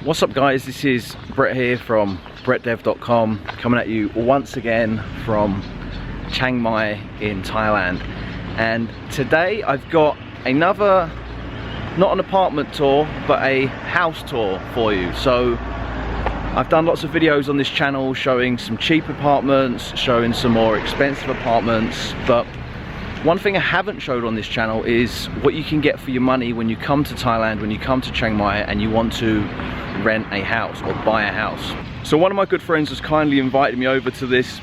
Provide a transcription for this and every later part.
What's up guys, this is Brett here from brettdev.com, coming at you once again from Chiang Mai in Thailand. And today I've got another, not an apartment tour, but a house tour for you. So I've done lots of videos on this channel showing some cheap apartments, showing some more expensive apartments, but one thing I haven't showed on this channel is what you can get for your money when you come to Thailand, when you come to Chiang Mai and you want to rent a house or buy a house. So one of my good friends has kindly invited me over to this,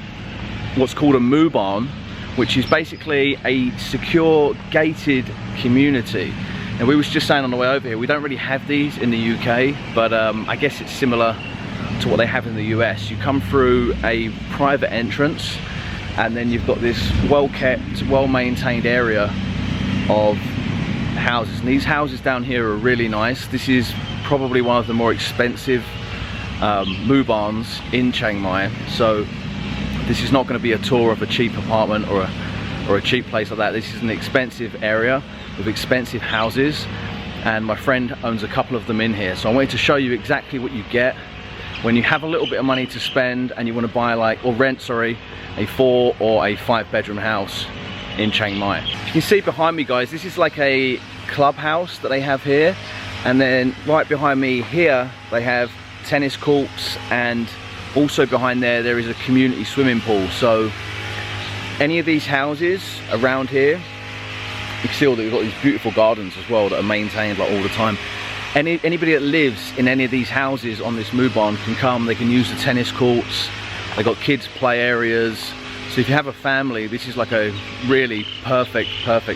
what's called a moo barn, which is basically a secure gated community. And we was just saying on the way over here, we don't really have these in the UK, but I guess it's similar to what they have in the US. You come through a private entrance and then you've got this well-kept, well-maintained area of houses. And these houses down here are really nice. This is probably one of the more expensive moo barns in Chiang Mai. So this is not going to be a tour of a cheap apartment or a cheap place like that. This is an expensive area with expensive houses, and my friend owns a couple of them in here. So I wanted to show you exactly what you get when you have a little bit of money to spend and you want to buy rent a 4 or a 5 bedroom house in Chiang Mai. You can see behind me guys, this is like a clubhouse that they have here, and then right behind me here they have tennis courts, and also behind there is a community swimming pool. So any of these houses around here, you can see that we've got these beautiful gardens as well that are maintained all the time. Anybody that lives in any of these houses on this moo barn can come, they can use the tennis courts, they've got kids play areas. So if you have a family, this is like a really perfect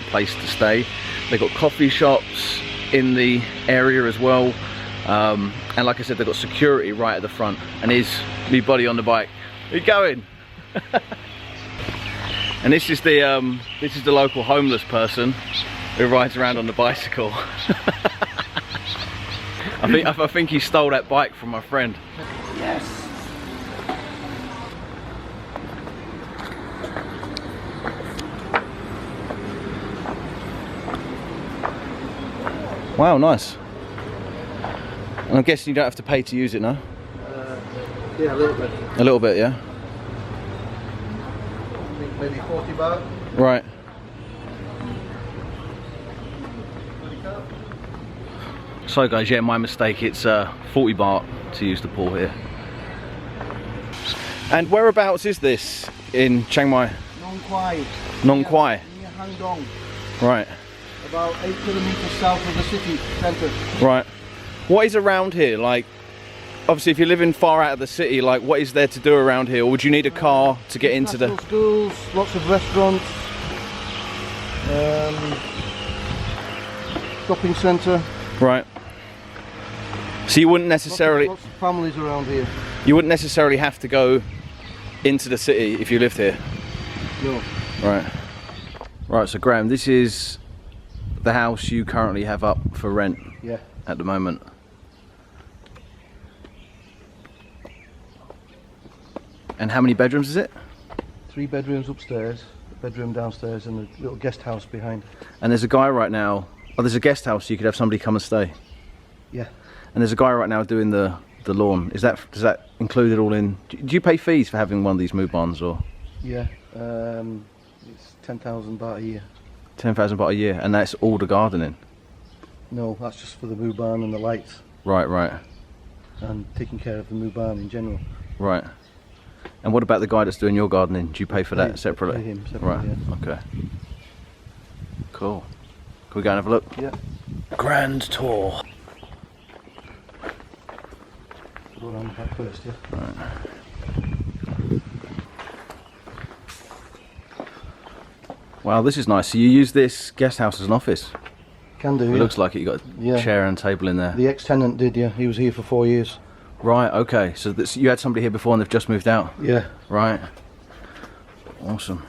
place to stay. They've got coffee shops in the area as well. And like I said, they've got security right at the front. And here's me buddy on the bike. Where you going? And this is the local homeless person who rides around on the bicycle. I think he stole that bike from my friend. Yes. Wow, nice. And I'm guessing you don't have to pay to use it, no? Yeah, a little bit. A little bit, yeah? I think maybe 40 baht. Right. So guys, yeah, my mistake, it's 40 baht to use the pool here. And whereabouts is this in Chiang Mai? Nong Kwai. Nong Kwai? Near Hang Dong. Right. About 8 kilometers south of the city centre. Right. What is around here? Like, obviously if you're living far out of the city, like what is there to do around here? Or would you need a car to get into the... schools, lots of restaurants, shopping centre. Right. So you wouldn't necessarily... Lots of families around here. You wouldn't necessarily have to go into the city if you lived here? No. Right. Right, so Graham, this is the house you currently have up for rent. Yeah. At the moment. And how many bedrooms is it? 3 bedrooms upstairs, a bedroom downstairs, and a little guest house behind. And there's a guy right now, oh, there's a guest house, so you could have somebody come and stay. Yeah. And there's a guy right now doing the lawn. Does that include it all in? Do you pay fees for having one of these moo barns, or? Yeah. It's 10,000 baht a year. 10,000 baht a year, and that's all the gardening? No, that's just for the moo barn and the lights. Right, right. And taking care of the moo barn in general. Right. And what about the guy that's doing your gardening? Do you pay for that separately? Pay him separately, right, yeah. Okay. Cool. Can we go and have a look? Yeah. Grand tour. Go around the back first, yeah. Right. Wow, this is nice. So you use this guest house as an office? Can do, It yeah. looks like it. You got a chair and table in there. The ex-tenant did, yeah. He was here for 4 years. Right, okay. So you had somebody here before and they've just moved out? Yeah. Right. Awesome.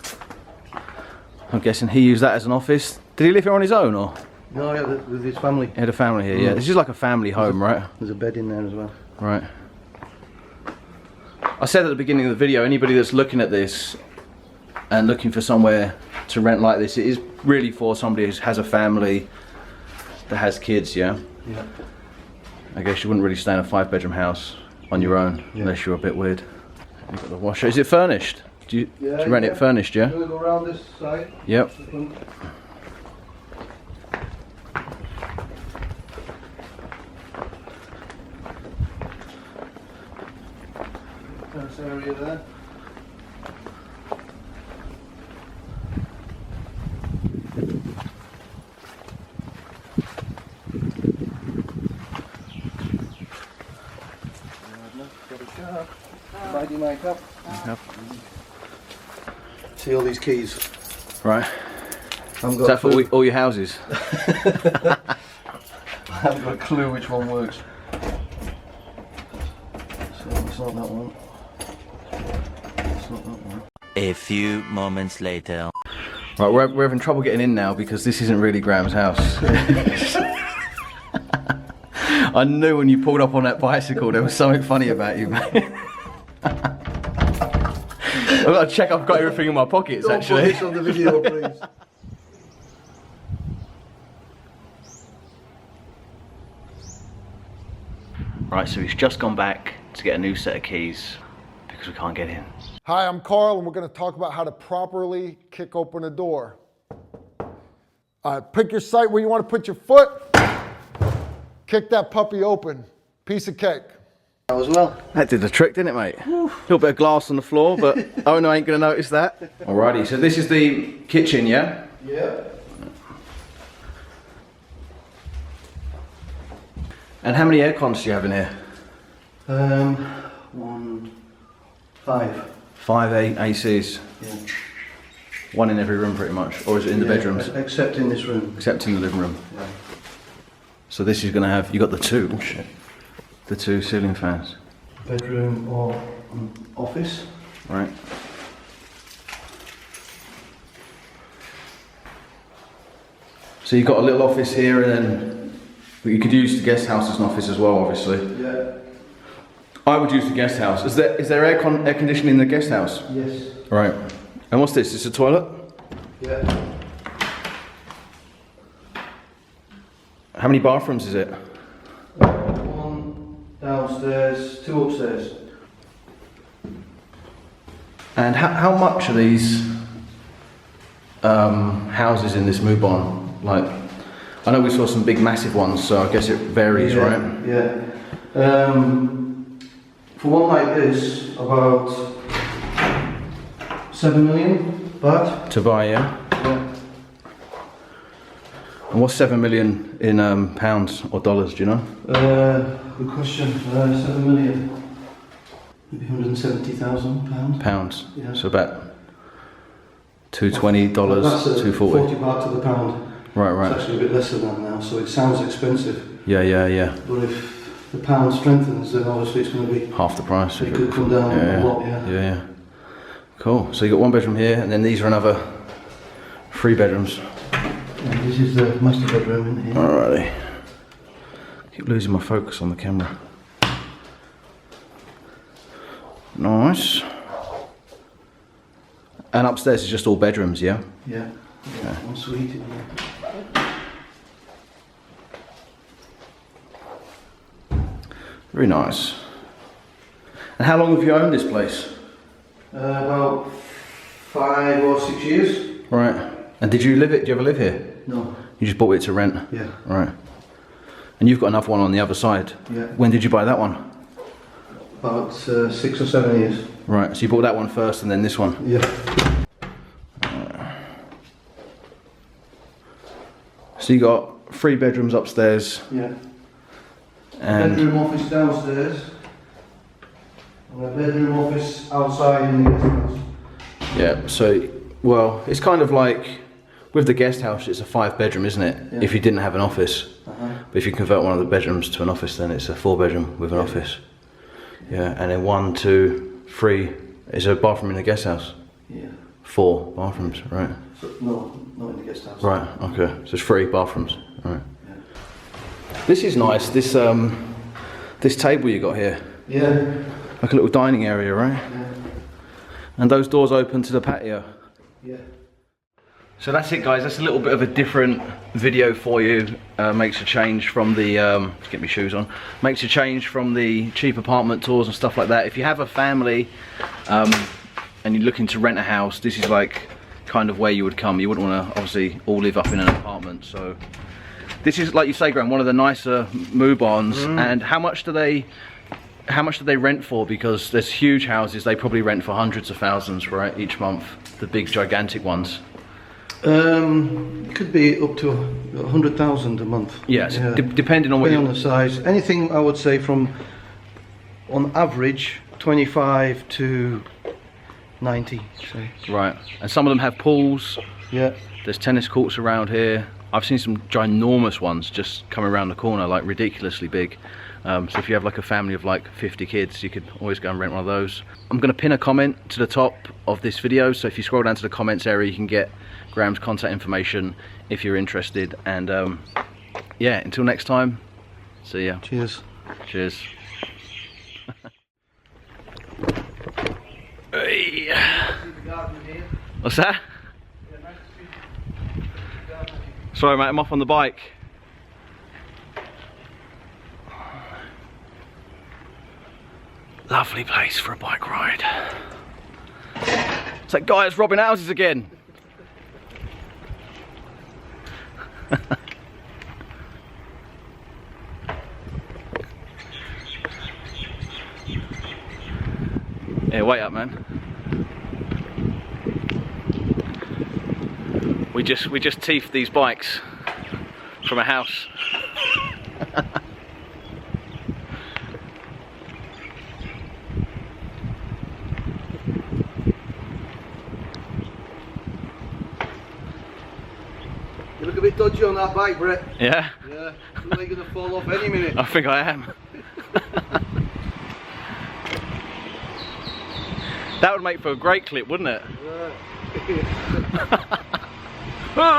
I'm guessing he used that as an office. Did he live here on his own, or? No, yeah, with his family. He had a family here, yeah. This is like a family home, right? There's a bed in there as well. Right. I said at the beginning of the video, anybody that's looking at this and looking for somewhere to rent like this, it is really for somebody who has a family, that has kids, yeah? Yeah. I guess you wouldn't really stay in a 5-bedroom house on your own unless you're a bit weird. You've got the washer. Is it furnished? Do you rent it furnished, yeah? Go around this side. Yep. Terrace area there. Makeup. See all these keys? Right. Is that for all your houses? I haven't got a clue which one works. So it's not that one. It's not that one. A few moments later. Right, we're having trouble getting in now because this isn't really Graham's house. I knew when you pulled up on that bicycle there was something funny about you, mate. I've got to check I've got everything in my pockets. Don't actually. put this on the video, please. Right, so he's just gone back to get a new set of keys because we can't get in. Hi, I'm Carl, and we're going to talk about how to properly kick open a door. Pick your site where you want to put your foot. Kick that puppy open. Piece of cake. As well. That did the trick, didn't it, mate? A little bit of glass on the floor, but oh no, I ain't going to notice that. Alrighty, so this is the kitchen, yeah? Yeah. And how many air cons do you have in here? 5. 5 ACs. Yeah. One in every room pretty much, or is it in the bedrooms? Except in this room. Except in the living room. Yeah. So this is going to have, you got the two, the 2 ceiling fans. Bedroom or office. Right. So you've got a little office here, and then you could use the guest house as an office as well, obviously. Yeah. I would use the guest house. Is there air conditioning in the guest house? Yes. Right. And what's this? Is this a toilet? Yeah. How many bathrooms is it? 1 downstairs, 2 upstairs. And how much are these houses in this Mubon? Like, I know we saw some big massive ones, so I guess it varies, right? Yeah. For one like this, about 7 million baht. To buy, yeah? Yeah. And what's 7 million in pounds or dollars, do you know? Good question. 7 million. Maybe 170,000 pounds. Pounds. Yeah. So about $220, That's $240. 40 baht to the pound. Right, It's actually a bit less than that now, so it sounds expensive. Yeah. But if the pound strengthens, then obviously it's going to be Half the price. It could come down a lot, Yeah. Cool. So you got 1 bedroom here, and then these are another 3 bedrooms. And this is the master bedroom in here. Alrighty. Keep losing my focus on the camera. Nice. And upstairs is just all bedrooms, yeah? Yeah. Okay. One suite in here. Very nice. And how long have you owned this place? About 5 or 6 years. Right. And did you live it? Did you ever live here? No. You just bought it to rent? Yeah. Right. And you've got another one on the other side? Yeah. When did you buy that one? About 6 or 7 years. Right, so you bought that one first and then this one? Yeah. So you got 3 bedrooms upstairs. Yeah. And Bedroom office downstairs. And a bedroom office outside in the guest house. yeah, so, well, it's kind of like, with the guest house, it's a 5 bedroom, isn't it? Yeah. If you didn't have an office. Uh-huh. But if you convert one of the bedrooms to an office, then it's a 4 bedroom with an office. Yeah, and then 1, 2, 3, is there a bathroom in the guest house? Yeah. 4 bathrooms, right? So, no, not in the guest house. Right, okay, so it's 3 bathrooms, right. Yeah. This is nice, this table you got here. Yeah. Like a little dining area, right? Yeah. And those doors open to the patio. Yeah. So that's it, guys. That's a little bit of a different video for you. Makes a change from the let's get my shoes on. Makes a change from the cheap apartment tours and stuff like that. If you have a family and you're looking to rent a house, this is like kind of where you would come. You wouldn't want to obviously all live up in an apartment. So this is, like you say, Graham, one of the nicer move-ons. And how much do they rent for? Because there's huge houses, they probably rent for hundreds of thousands, right, each month. The big gigantic ones. It could be up to 100,000 a month. Yes, yeah. Depending on what on the size. Anything, I would say, from on average 25 to 90. Say. Right, and some of them have pools. Yeah. There's tennis courts around here. I've seen some ginormous ones just coming around the corner, like ridiculously big. So if you have like a family of like 50 kids, you could always go and rent one of those. I'm going to pin a comment to the top of this video, so if you scroll down to the comments area, you can get Graham's contact information if you're interested. And yeah, until next time, see ya. Cheers. Cheers. Hey. What's that? Sorry mate, I'm off on the bike. Lovely place for a bike ride. It's that guy that's robbing houses again. Yeah, wait up, man. We just thieved these bikes from a house. You look a bit dodgy on that bike, Brett. Yeah? Yeah, looks like you're going to fall off any minute. I think I am. That would make for a great clip, wouldn't it? Yeah.